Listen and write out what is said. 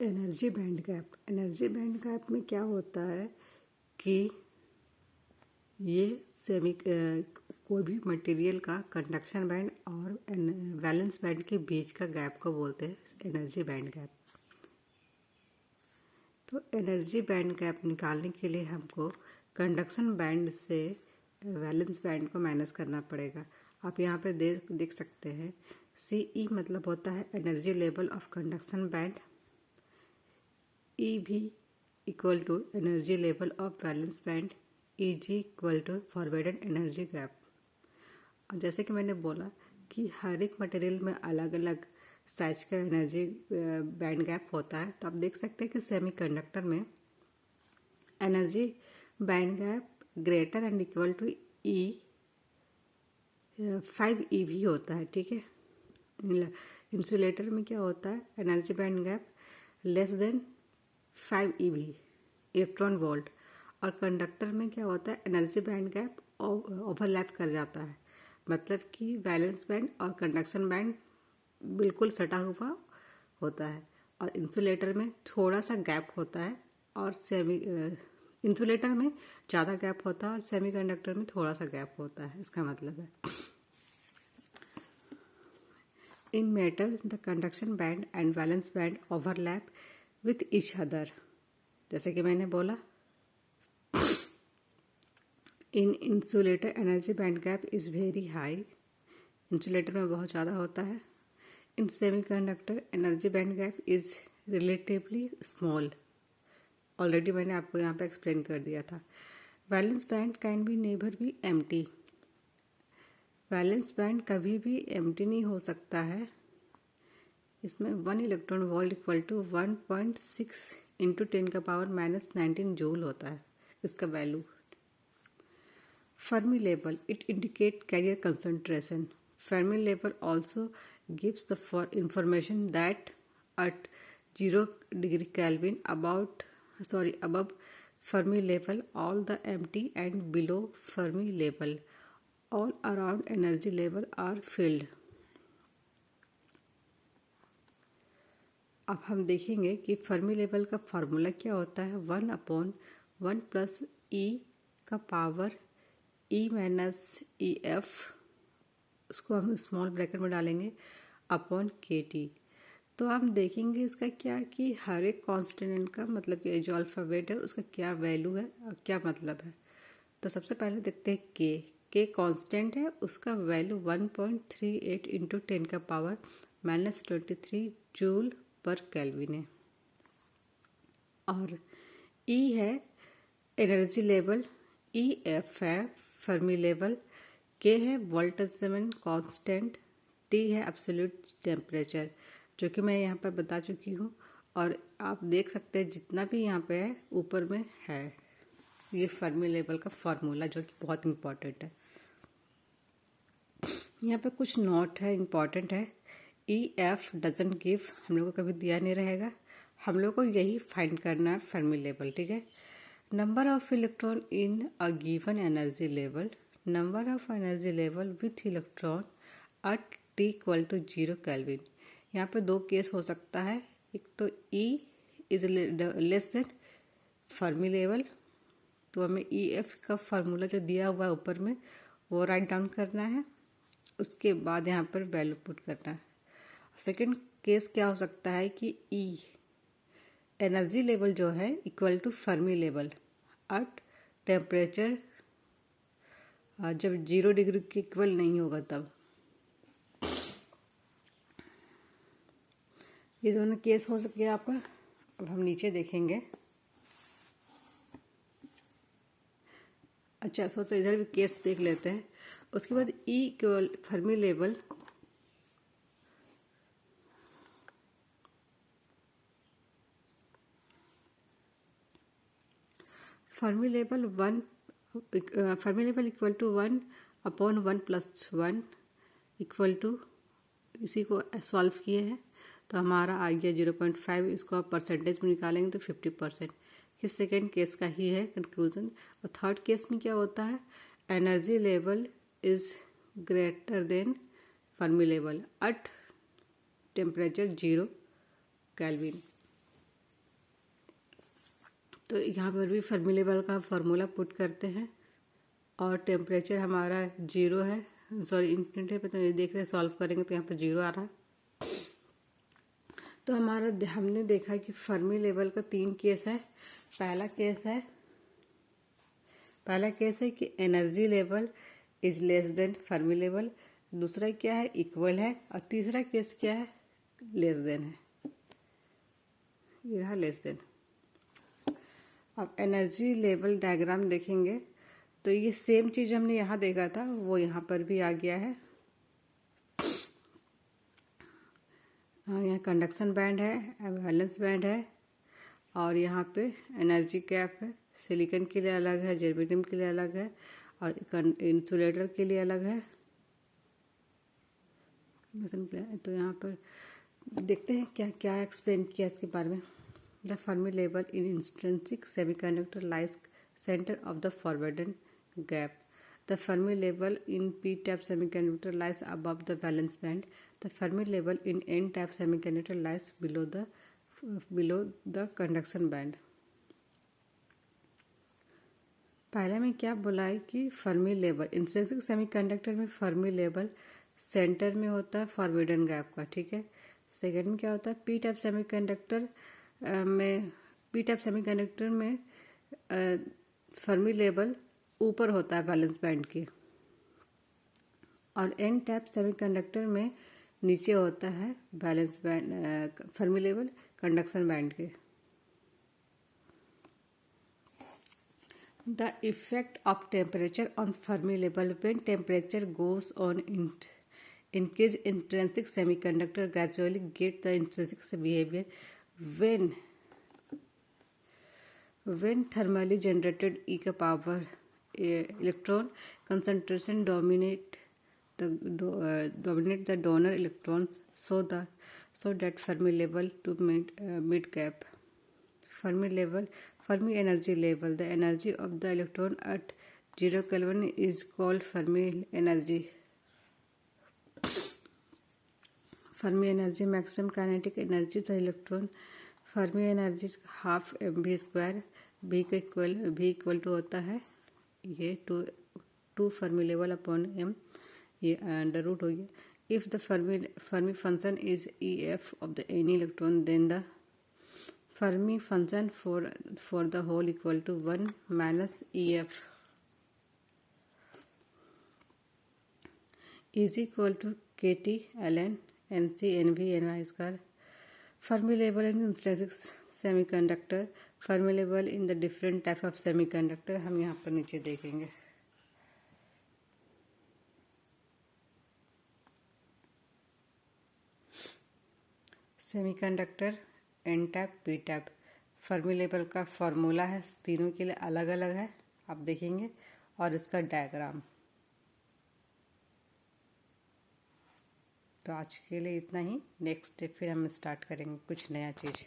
Energy band gap. Energy band gap में क्या होता है कि ये कोई भी मटेरियल का कंडक्शन बैंड और वैलेंस बैंड के बीच का गैप को बोलते हैं एनर्जी बैंड गैप। तो एनर्जी बैंड गैप निकालने के लिए हमको कंडक्शन बैंड से वैलेंस बैंड को माइनस करना पड़ेगा। आप यहाँ पे देख सकते हैं CE मतलब होता है energy level of conduction band, EV equal to energy level of valence band, EG equal to forbidden energy gap. और जैसे कि मैंने बोला कि हर एक मटेरियल में अलग अलग साइज का एनर्जी बैंड गैप होता है। तो आप देख सकते हैं कि सेमीकंडक्टर में energy band gap greater and equal to 5 EV होता है, ठीक है। इंसुलेटर में क्या होता है, energy band gap less than 5 EV electron volt. और कंडक्टर में क्या होता है, एनर्जी बैंड गैप ओवरलैप कर जाता है, मतलब कि वैलेंस बैंड और कंडक्शन बैंड बिल्कुल सटा हुआ होता है। और इंसुलेटर में थोड़ा सा गैप होता है और इंसुलेटर में ज़्यादा गैप होता है और सेमीकंडक्टर में थोड़ा सा गैप होता है। इसका मतलब है in metal the conduction band and valence band overlap with each other. जैसे कि मैंने बोला in insulator energy band gap is very high, insulator में बहुत ज़्यादा होता है। In semiconductor energy band gap is relatively small. Already मैंने आपको यहाँ पे एक्सप्लेन कर दिया था। Valence band can be never be empty. Valence band कभी भी एम्प्टी नहीं हो सकता है। इसमें 1 electron volt equal to 1.6 into 10⁻⁻19 joule होता है इसका value. Fermi level, it indicate carrier concentration. Fermi level also gives the information that at 0 degree Kelvin above Fermi level, all the empty and below Fermi level, all around energy level are filled. अब हम देखेंगे कि Fermi level का formula क्या होता है। 1/1 plus E का power E minus EF, उसको हम स्मॉल ब्रैकेट में डालेंगे, अपॉन KT। तो हम देखेंगे इसका क्या कि हर एक कॉन्स्टेंट का मतलब कि जो अल्फ़ाबेट है उसका क्या वैल्यू है और क्या मतलब है। तो सबसे पहले देखते हैं K कांस्टेंट है, उसका वैल्यू 1.38 इंटू 10⁻⁻23 जूल पर केल्विन है। और E है एनर्जी लेवल, EF है फर्मी लेवल, K है वोल्टेज कांस्टेंट, T है एब्सोल्यूट टेम्परेचर, जो कि मैं यहाँ पर बता चुकी हूँ। और आप देख सकते हैं जितना भी यहाँ पे है ऊपर में है ये फर्मी लेवल का फार्मूला, जो कि बहुत इम्पोर्टेंट है। यहाँ पे कुछ नोट है, इम्पोर्टेंट है। EF डजंट गिव, हम लोग को कभी दिया नहीं रहेगा, हम लोग को यही फाइंड करना है फर्मी लेवल, ठीक है। Number of electron in a given energy level, number of energy level with electron at T equal to 0 kelvin. यहाँ पे दो केस हो सकता है, एक तो E is less than Fermi level, तो हमें EF का फार्मूला जो दिया हुआ है ऊपर में वो राइट डाउन करना है, उसके बाद यहाँ पर वैल्यू पुट करना है। सेकेंड केस क्या हो सकता है कि E एनर्जी लेवल जो है equal to Fermi level at temperature जब 0 डिग्री के इक्वल नहीं होगा तब। ये दोनों केस हो सके आपका। अब हम नीचे देखेंगे। अच्छा, सोचो इधर भी केस देख लेते हैं। उसके बाद E equal Fermi level Fermi level equal to 1/1 plus 1 equal to, इसी को सॉल्व किए हैं तो हमारा आ गया 0.5। इसको आप परसेंटेज में निकालेंगे तो 50%। ये सेकेंड केस का ही है कंक्लूजन। और थर्ड केस में क्या होता है, energy level is greater than Fermi level at temperature 0 kelvin. तो यहाँ पर भी फर्मी लेवल का फार्मूला पुट करते हैं और टेम्परेचर हमारा 0 है, सॉरी इन्फिनिट है, तो ये देख रहे हैं सॉल्व करेंगे तो यहाँ पर 0 आ रहा है। तो हमने देखा कि फर्मी लेवल का 3 केस है। पहला केस है कि energy level is less than Fermi level, दूसरा क्या है इक्वल है, और तीसरा केस क्या है लेस देन है, ये रहा लेस देन। अब एनर्जी लेवल डायग्राम देखेंगे तो ये सेम चीज हमने यहाँ देखा था वो यहाँ पर भी आ गया है। यहाँ कंडक्शन बैंड है, वैलेंस बैंड है, और यहाँ पे एनर्जी गैप है। सिलिकॉन के लिए अलग है, जर्मेनियम के लिए अलग है, और इंसुलेटर के लिए अलग है। तो यहाँ पर देखते हैं क्या क्या एक्सप्लेन किया इसके बारे में। The Fermi level in intrinsic semiconductor lies centre of the forbidden gap. The Fermi level in p-type semiconductor lies above the valence band. The Fermi level in n-type semiconductor lies below the conduction band. पहले में क्या बोला है कि Fermi level intrinsic semiconductor में Fermi level centre में होता है फॉरवर्डन गैप का, ठीक है। सेकेंड में क्या होता है पी टाइप सेमीकंडक्टर में फर्मी लेवल ऊपर होता है वैलेंस बैंड के, और एन टाइप सेमीकंडक्टर में नीचे होता है valence band Fermi level conduction band के। The effect of temperature on Fermi level when temperature goes on increase intrinsic semiconductor gradually get the intrinsic behavior when thermally generated e ka power electron concentration dominate the donor electrons so that Fermi level to mid gap. Fermi energy level, the energy of the electron at 0 Kelvin is called Fermi energy. Fermi energy, maximum kinetic energy of the electron. Fermi energy is half mv square. V equal to होता है ये two Fermi level upon m, ये under root हो गया। If the Fermi function is E F of the any electron then the Fermi function for the hole equal to 1 minus E F is equal to K T L N N C N V N Y square. Fermi level in intrinsic semiconductor, Fermi level in the different type of semiconductor हम यहाँ पर नीचे देखेंगे। Semiconductor n type p type Fermi level का formula है, तीनों के लिए अलग अलग है, आप देखेंगे, और इसका डायग्राम। तो आज के लिए इतना ही, नेक्स्ट डे फिर हम स्टार्ट करेंगे कुछ नया चीज़।